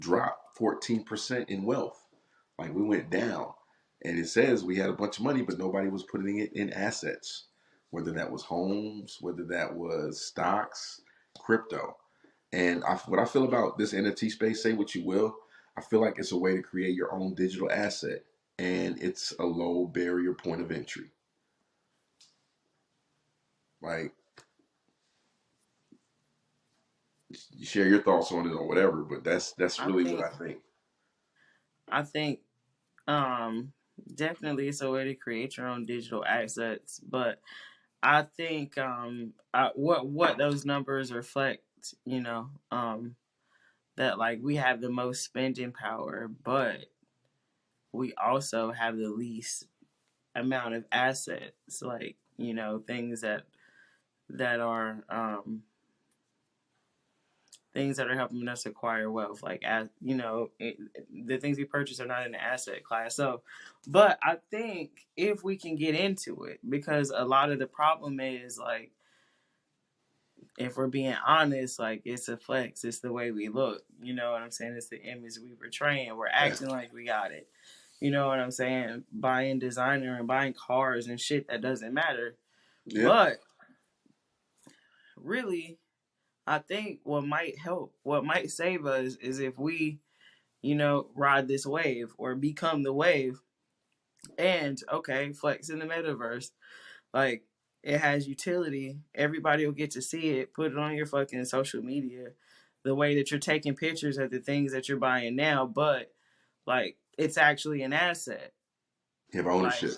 dropped 14% in wealth. Like we went down. And it says we had a bunch of money, but nobody was putting it in assets, whether that was homes, whether that was stocks, crypto. And what I feel about this NFT space, say what you will, I feel like it's a way to create your own digital asset, and it's a low barrier point of entry. Like, you share your thoughts on it or whatever, but that's I really what think I think. I think um definitely it's a way to create your own digital assets, but I think what those numbers reflect, that like we have the most spending power, but we also have the least amount of assets, like, things that are things that are helping us acquire wealth, like, as the things we purchase are not in the asset class. So, but I think if we can get into it, because a lot of the problem is, like, if we're being honest, like, it's a flex, it's the way we look, you know what I'm saying, it's the image we portray, and we're Yeah. acting like we got it, you know what I'm saying, buying designer and buying cars and shit that doesn't matter. Yeah. But really, I think what might help, what might save us, is if we, ride this wave or become the wave. And okay, flex in the metaverse. Like, it has utility. Everybody will get to see it. Put it on your fucking social media. The way that you're taking pictures of the things that you're buying now, but like, it's actually an asset. You have Like, ownership.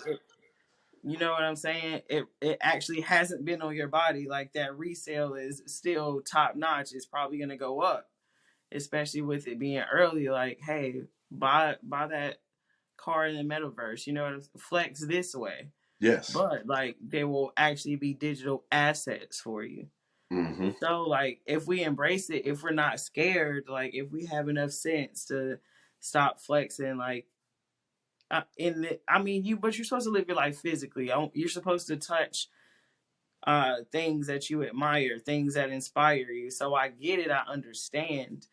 you know what I'm saying? It actually hasn't been on your body. Like, that resale is still top notch. It's probably gonna go up, especially with it being early. Like, hey, buy that car in the metaverse. You know what I'm saying? Flex this way. Yes. But like, they will actually be digital assets for you. Mm-hmm. So like, if we embrace it, if we're not scared, like, if we have enough sense to stop flexing, like, but you're supposed to live your life physically. You're supposed to touch things that you admire, things that inspire you. So I get it, I understand,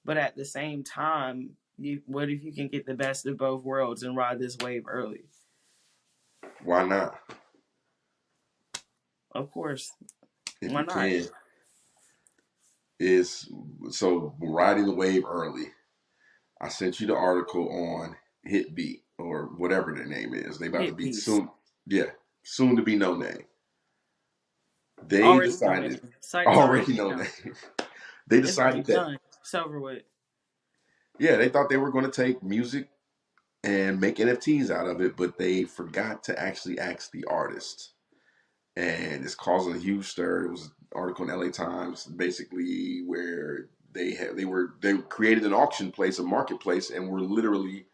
but at the same time, what if you can get the best of both worlds and ride this wave early? Why not? Of course, If why you not? can, is so riding the wave early. I sent you the article on Hitbeat or whatever their name is. They about to Hit be piece. soon. Yeah, soon to be no name. They Already no decided name. Site's already already no down. name. They It's already decided that done. It's over with. yeah, they thought they were going to take music and make NFTs out of it, but they forgot to actually ask the artist, and it's causing a huge stir. It was an article in LA Times, basically where they created an auction place, a marketplace, and were literally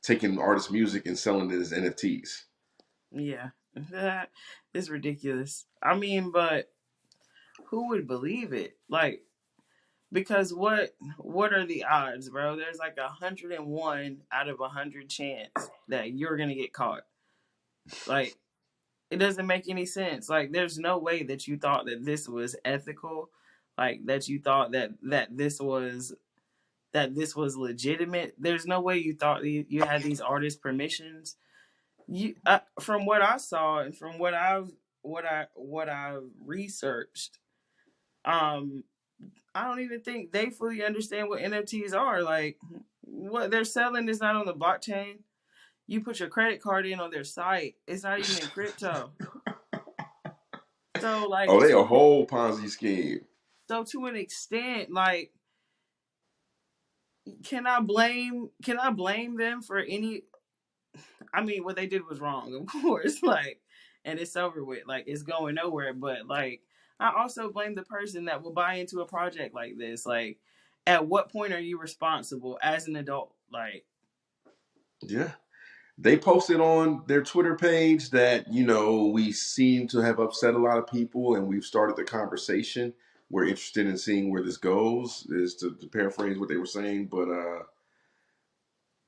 taking artist music and selling it as NFTs. Yeah. That is ridiculous. I mean, but who would believe it? Like, because what are the odds, bro? There's like 101 out of 100 chance that you're gonna get caught. Like, it doesn't make any sense. Like, there's no way that you thought that this was ethical, like, that you thought that this was legitimate. There's no way you thought you had these artist permissions. From what I saw and from what I've researched, um, I don't even think they fully understand what NFTs are. Like, what they're selling is not on the blockchain. You put your credit card in on their site. It's not even in crypto. So like, Oh, they a whole Ponzi scheme. to an extent, like, can I blame them for any? I mean, what they did was wrong, of course. Like, and it's over with. Like, it's going nowhere. But like, I also blame the person that will buy into a project like this. Like, at what point are you responsible as an adult? Like, Yeah. They posted on their Twitter page that, we seem to have upset a lot of people and we've started the conversation. We're interested in seeing where this goes, is to paraphrase what they were saying, but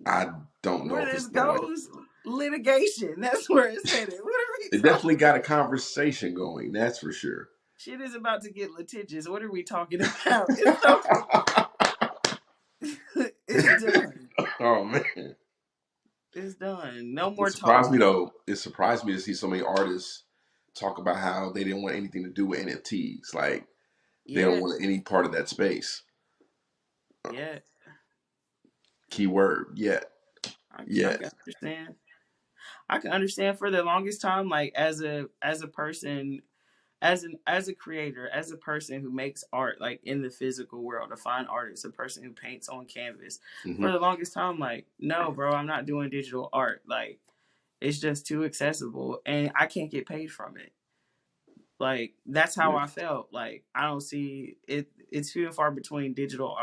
I don't know where if it's this going. goes, litigation. That's where it's headed. What are we They definitely talking got a about? conversation going, that's for sure. Shit is about to get litigious. What are we talking about? It's so It's done. Oh man, It's done. No it more surprised me talking. though. It surprised me to see so many artists talk about how they didn't want anything to do with NFTs. Like they don't Yeah, want any part of that space. yeah. Keyword yet, I yet. can understand. I can understand for the longest time, like as a person, as a creator, as a person who makes art, like in the physical world, a fine artist, a person who paints on canvas. Hmm. For the longest time, like, no, bro, I'm not doing digital art. Like, it's just too accessible, and I can't get paid from it. Like that's how Yeah. I felt. Like I don't see it. It's few and far between digital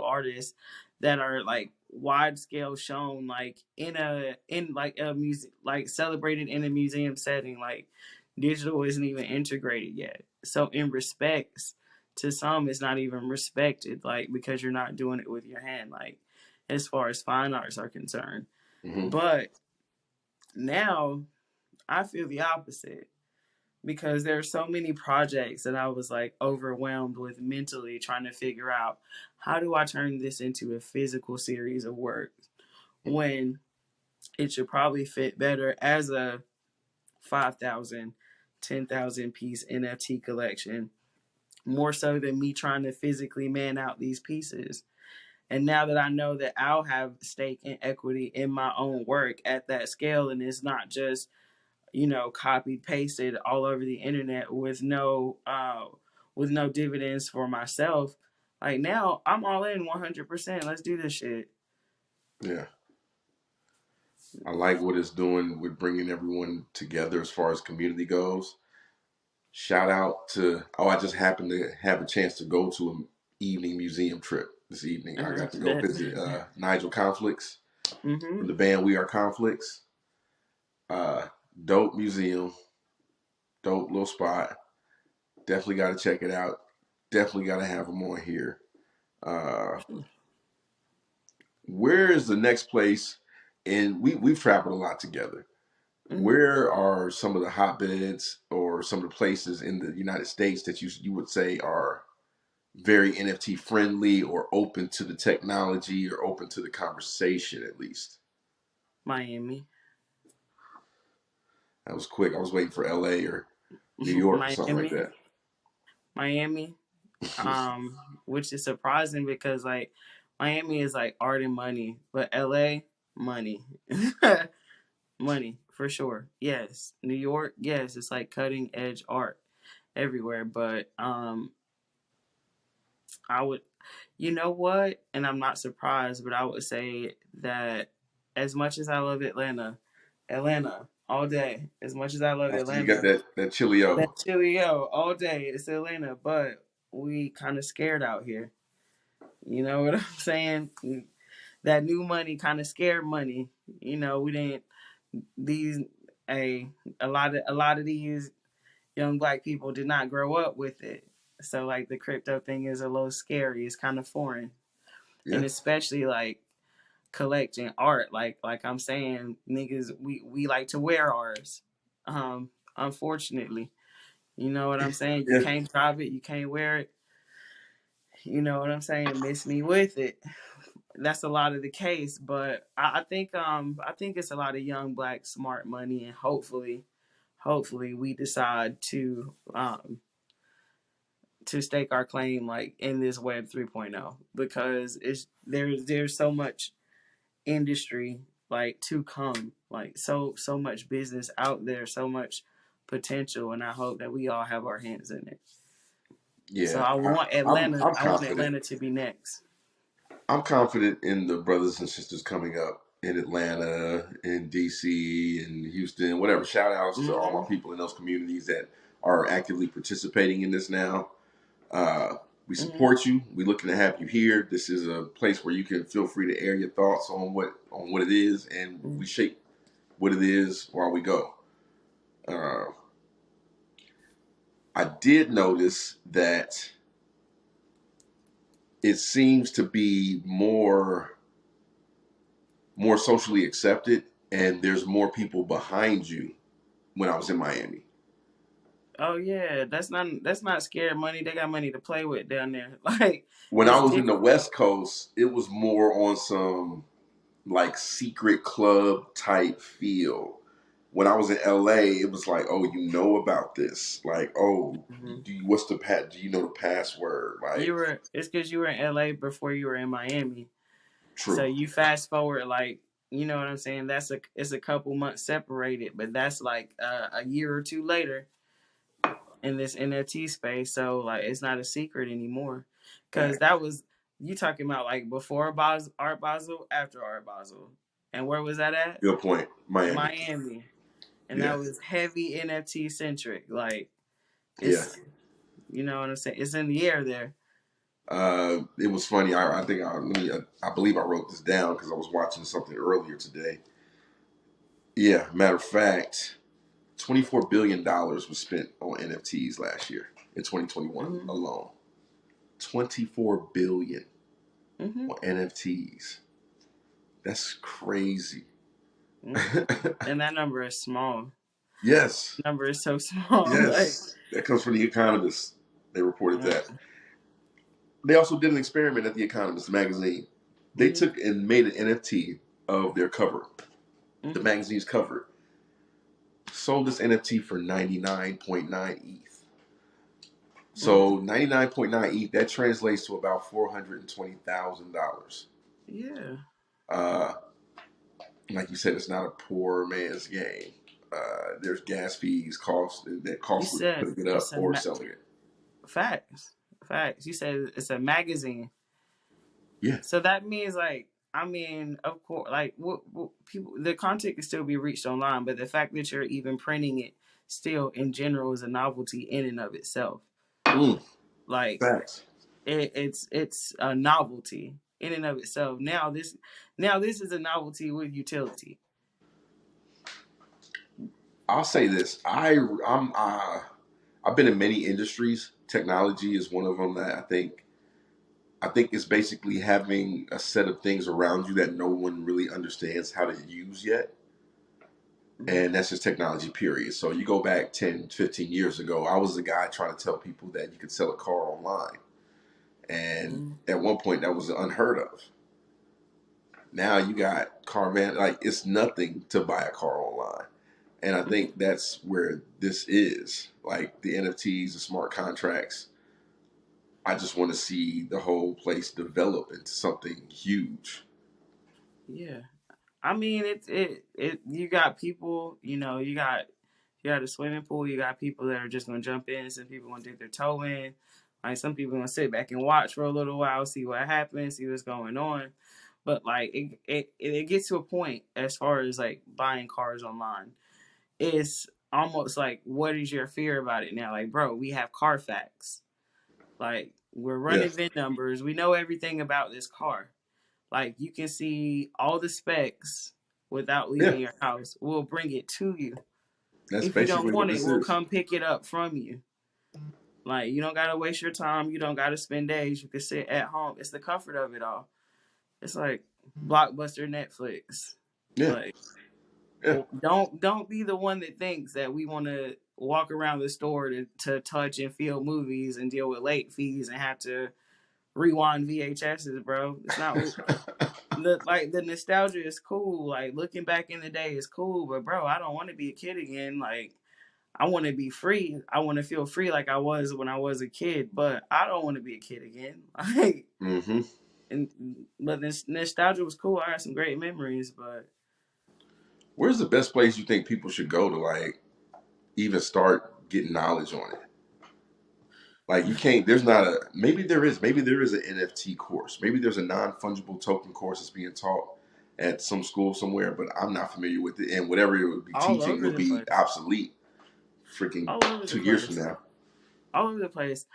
artists that are like wide scale shown like in like a music like celebrated in a museum setting. Like digital isn't even integrated yet. So in respects to some, it's not even respected. Like because you're not doing it with your hand. Like as far as fine arts are concerned. Hmm. But now I feel the opposite because there are so many projects that I was like overwhelmed with mentally trying to figure out how do I turn this into a physical series of work when it should probably fit better as a 5,000, 10,000 piece NFT collection, more so than me trying to physically man out these pieces. And now that I know that I'll have stake and equity in my own work at that scale, and it's not just copied, pasted all over the internet with no dividends for myself. Like now, I'm all in 100%. Let's do this shit. Yeah. I like what it's doing with bringing everyone together as far as community goes. Shout out to, oh, I just happened to have a chance to go to an evening museum trip this evening. I got to go Bet. visit Nigel Conflicts Mm-hmm. from the band We Are Conflicts. Uh, Dope museum, dope little spot. Definitely got to check it out. Definitely got to have them on here. Uh, where is the next place? And we've traveled a lot together. Mm-hmm. Where are some of the hotbeds or some of the places in the United States that you would say are very NFT friendly or open to the technology or open to the conversation at least? Miami. That was quick. I was waiting for LA or New York or something like Miami. that. Miami. Which is surprising because like Miami is like art and money, but LA, money. Money for sure. Yes. New York, yes, it's like cutting edge art everywhere. But I would, you know what? And I'm not surprised, but I would say that as much as I love Atlanta, Atlanta all day. As much as I love I see you got Atlanta, that Chilio. that Chilio all day. It's Atlanta, but we kind of scared out here. You know what I'm saying? That new money kind of scared money. We didn't these a a lot of these young black people did not grow up with it. So like the crypto thing is a little scary. It's kind of foreign. Yeah. And especially like collecting art. Like I'm saying, niggas we like to wear ours. Unfortunately. You know what I'm saying? You Yeah. can't drop it, you can't wear it. You know what I'm saying? Miss me with it. That's a lot of the case, but I think it's a lot of young black smart money, and hopefully we decide to stake our claim like in this web 3.0 because it's there's so much industry like to come, like so much business out there, so much potential, and I hope that we all have our hands in it. So Yeah. I'm I want confident. Atlanta to be next. I'm confident in the brothers and sisters coming up in Atlanta, in DC, and Houston, whatever. Shout outs to all Mm-hmm. my people in those communities that are actively participating in this now. Uh, we Mm-hmm. support you. We're looking to have you here. This is a place where you can feel free to air your thoughts on what it is, and we shape what it is while we go. Uh, I did notice that it seems to be more socially accepted, and there's more people behind you when I was in Miami. Oh yeah, that's not scared money. They got money to play with down there. Like When I it's was in the different. West Coast, it was more on some like secret club type feel. When I was in LA, it was like, oh, you know about this? Like, oh, Hmm. what's the Do you know the password? You Like, were it's because you were in LA before you were in Miami. So true. you fast forward like you know what I'm saying. It's a couple months separated, but that's like a year or two later in this NFT space. So like it's not a secret anymore, because Fact. that was you talking about like before Art Basel, after Art Basel, and where was that at? Good point. Miami. Miami, and Yeah. that was heavy NFT centric. Like Yeah. it's you know what I'm saying. It's in the air there. It was funny. I think I believe I wrote this down because I was watching something earlier today. Yeah. Matter of fact, $24 billion was spent on NFTs last year in 2021 Hmm. alone. 24 billion Hmm. on NFTs. That's crazy. Hmm. And that number is small. Yes. Number is so small. Like Yes. That comes from The Economist. They reported yeah. that. They also did an experiment at The Economist magazine. They Hmm. took and made an NFT of their cover, the Hmm. magazine's cover. Sold this NFT for 99.9 ETH. Hmm. So 99.9 ETH, that translates to about $420,000. Yeah. Uh, like you said, it's not a poor man's game. There's gas fees, costs that You cost with said putting it up it's a or selling it. facts. Facts. You said it's a magazine. Yeah, So that means like I mean, of course, like what people the content can still be reached online, but the fact that you're even printing it still in general is a novelty in and of itself. mm, Like facts. it's a novelty in and of itself. Now this is a novelty with utility. I'll say this: I've been in many industries. Technology is one of them that I think it's basically having a set of things around you that no one really understands how to use yet. Mm-hmm. And that's just technology, period. So you go back 10, 15 years ago, I was the guy trying to tell people that you could sell a car online. And Mm-hmm. at one point, that was unheard of. Now you got car van, like it's nothing to buy a car online. And I think that's where this is. Like the NFTs, the smart contracts. I just want to see the whole place develop into something huge. Yeah. I mean, you got people, you got a swimming pool, you got people that are just gonna jump in, some people gonna dip their toe in, like some people gonna sit back and watch for a little while, see what happens, see what's going on. But like it gets to a point as far as like buying cars online. It's almost like what is your fear about it now? Like, bro, we have Carfax. Like we're Yeah, running VIN numbers, we know everything about this car. Like you can see all the specs without yeah. leaving your house. We'll bring it to you. That's If you don't basically what want it, this we'll is. come pick it up from you. Like you don't gotta waste your time. You don't gotta spend days. You can sit at home. It's the comfort of it all. It's like Blockbuster Netflix. Yeah, Like yeah. don't be the one that thinks that we want to walk around the store to touch and feel movies and deal with late fees and have to rewind VHSs, bro. It's not the nostalgia is cool. Like looking back in the day is cool, but bro, I don't want to be a kid again. Like I want to be free. I want to feel free like I was when I was a kid, but I don't want to be a kid again. Like hmm and but this nostalgia was cool. I had some great memories, but Where's the best place you think people should go to like even start getting knowledge on it? Like you can't. There's not a. Maybe there is. Maybe there is an NFT course. Maybe there's a non fungible token course that's being taught at some school somewhere, but I'm not familiar with it. And whatever it would be all teaching over would the be place. obsolete. Freaking All over the 2 years from place. now. All over the place.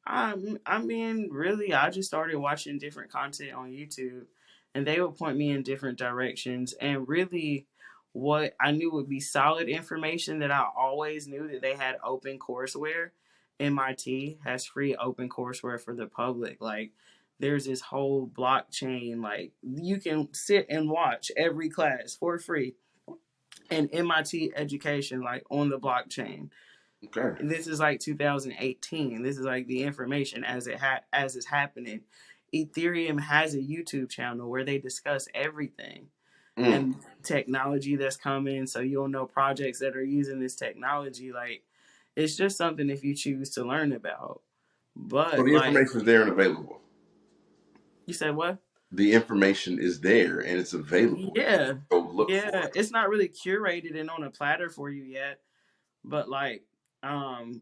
I mean, really, I just started watching different content on YouTube, and they would point me in different directions. And really, what I knew would be solid information that I always knew that they had open courseware. MIT has free open courseware for the public. Like, there's this whole blockchain. Like, you can sit and watch every class for free in MIT education, like on the blockchain. Okay. This is like 2018. This is like the information as it's happening. Ethereum has a YouTube channel where they discuss everything Mm. and technology that's coming, so you'll know projects that are using this technology. Like, it's just something if you choose to learn about. So But the like, information is there and available. you said what? The information is there and it's available. You just Yeah, go look for yeah. it. It's not really curated and on a platter for you yet, but like,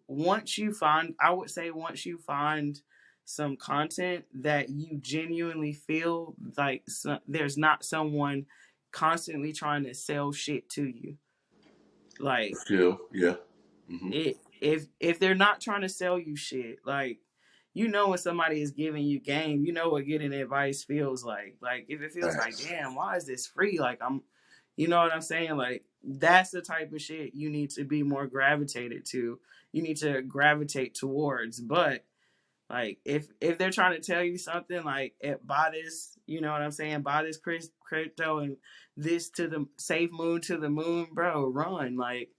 once you find, I would say, once you find some content that you genuinely feel like there's not someone constantly trying to sell shit to you, like Still, yeah. Mm-hmm. it, if they're not trying to sell you shit, like, you know, when somebody is giving you game, you know what getting advice feels like if it feels like, Facts. damn, why is this free, like, I'm, you know what I'm saying, like, that's the type of shit you need to be more gravitated to, you need to gravitate towards. But like, if they're trying to tell you something like, buy this, you know what I'm saying, buy this crypto and this to the safe moon to the moon, bro, run, like,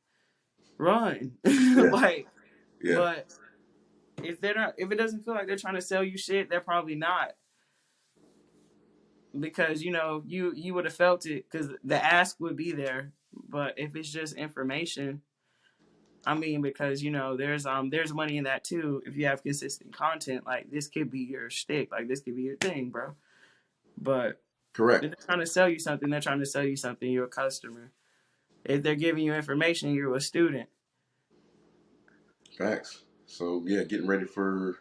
run. Yeah. Like, Yeah. but if they're not, if it doesn't feel like they're trying to sell you shit, they're probably not, because you know, you would have felt it because the ask would be there. But if it's just information, I mean, because you know, there's money in that too. If you have consistent content, like, this could be your shtick, like, this could be your thing, bro. But if Correct. they're trying to sell you something, they're trying to sell you something. You're a customer. If they're giving you information, you're a student. Facts. So yeah, getting ready for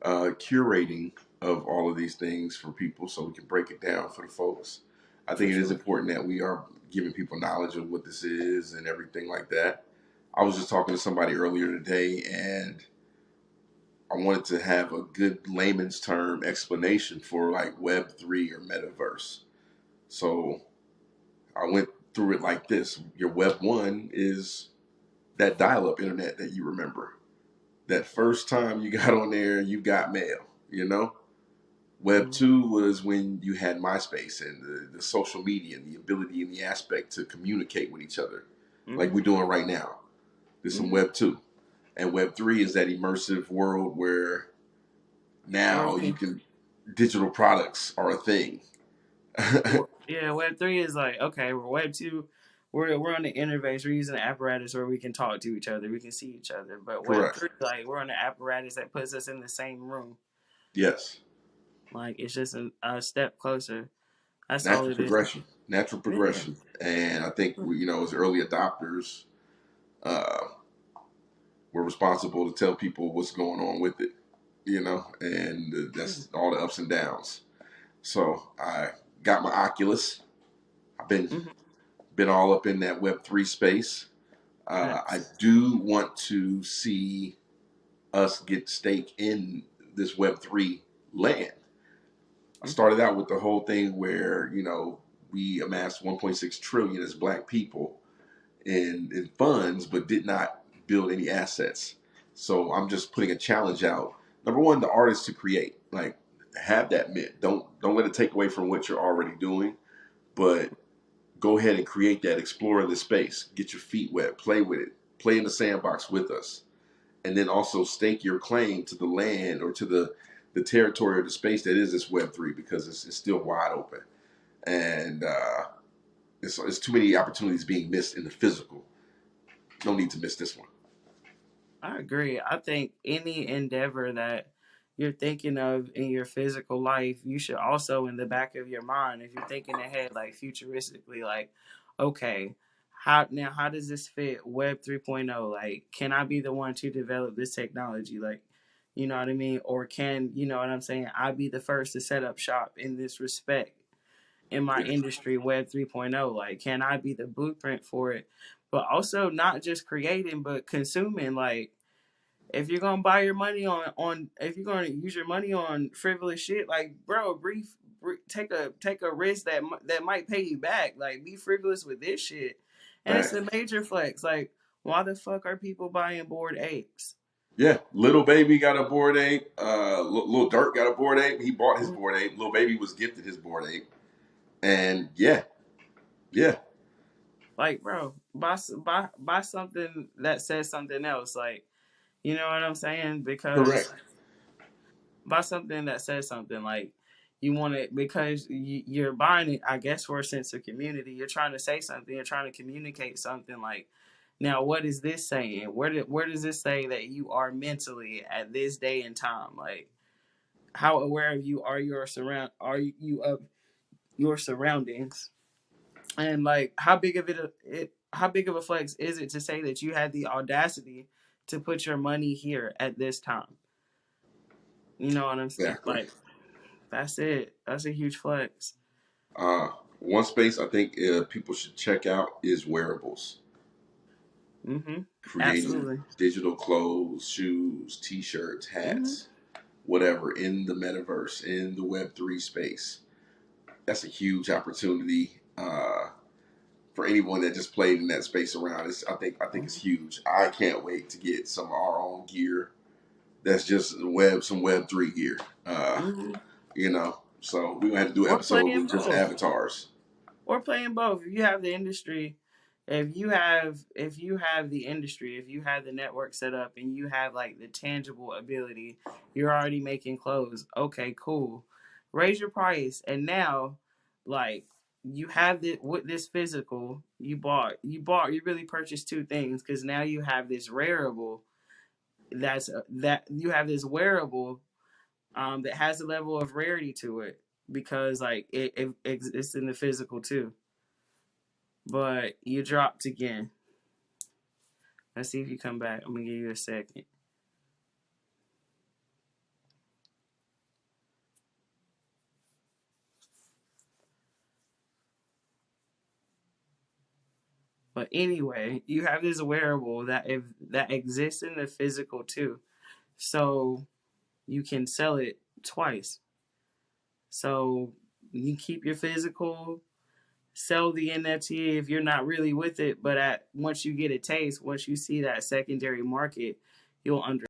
curating of all of these things for people so we can break it down for the folks. I For think it is sure. important that we are giving people knowledge of what this is and everything like that. I was just talking to somebody earlier today and I wanted to have a good layman's term explanation for like Web3 or metaverse. So I went through it like this. Your Web 1 is that dial up internet that you remember. That first time you got on there, you got mail, you know? Web Mm-hmm. 2 was when you had MySpace and the social media and the ability and the aspect to communicate with each other, like Mm-hmm. we're doing right now. This is some Mm-hmm. Web 2. And Web 3 is that immersive world where Where now we you can, can, digital products are a thing. yeah, Web 3 is like, okay, we're Web 2. We're on the interface. We're using an apparatus where we can talk to each other. We can see each other. But Correct. Web 3, like, we're on the apparatus that puts us in the same room. Yes. Like, it's just a step closer. That's all Natural it is. progression. Natural Yeah. progression. And I think, we, as early adopters, uh, we're responsible to tell people what's going on with it, and that's all the ups and downs. So I got my Oculus. I've Mm-hmm. been all up in that Web 3 space. I Facts. do want to see us get stake in this Web 3 land. I Mm-hmm. started out with the whole thing where we amassed 1.6 trillion as Black people in funds, but did not build any assets. So I'm just putting a challenge out. Number one, the artists to create, like, have that mint. Don't let it take away from what you're already doing, but go ahead and create that. Explore the space. Get your feet wet. Play with it. Play in the sandbox with us, and then also stake your claim to the land or to the territory or the space that is this Web 3 because it's still wide open, and it's too many opportunities being missed in the physical. No need to miss this one. I agree. I think any endeavor that you're thinking of in your physical life, you should also, in the back of your mind, if you're thinking ahead, like, futuristically, like, okay, how does this fit Web 3.0? Like, can I be the one to develop this technology? Like, you know what I mean? Or can, you know what I'm saying, I be the first to set up shop in this respect in my Yeah. industry, Web 3.0? Like, can I be the blueprint for it? But also not just creating, but consuming. Like, if you're gonna buy your money on if you're gonna use your money on frivolous shit, like, bro, take a risk that might pay you back. Like, be frivolous with this shit, and it's Fact. a major flex. Like, why the fuck are people buying Bored Apes? Yeah. Little Baby got a Bored Ape. Little Dirk got a Bored Ape. He bought his Bored Ape. Little Baby was gifted his Bored Ape. And yeah, yeah. Like, bro, buy something that says something else. Like, you know what I'm saying? Because Correct. buy something that says something like you want it because you're buying it, I guess, for a sense of community. You're trying to say something. You're trying to communicate something. Like, now, what is this saying? Where does this say that you are mentally at this day and time? Like, how aware of you are your surround? Are you of your surroundings? And like, how big of a flex is it to say that you had the audacity to put your money here at this time? You know what I'm saying? Exactly. Like, that's it. That's a huge flex. Uh, One space I think people should check out is wearables. Mm-hmm. Creating Absolutely. digital clothes, shoes, T-shirts, Mm-hmm. hats, whatever in the metaverse, in the Web3 space. That's a huge opportunity for anyone that just played in that space around. I think it's huge. I can't wait to get some of our own gear. That's just some Web3 gear. Mm-hmm. So we're gonna have to do an Or episode playing with just both. avatars. Or playing both. If you have the industry, if you have the industry, if you have the network set up and you have like the tangible ability, you're already making clothes. Okay, cool. Raise your price, and now, like, you have this with this physical. You really purchased two things because now you have this wearable. That you have this wearable that has a level of rarity to it because like it exists in the physical too. But you dropped again. Let's see if you come back. I'm gonna give you a second. But anyway, you have this wearable that exists in the physical too, so you can sell it twice. So you keep your physical, sell the NFT if you're not really with it, but at once you get a taste, once you see that secondary market, you'll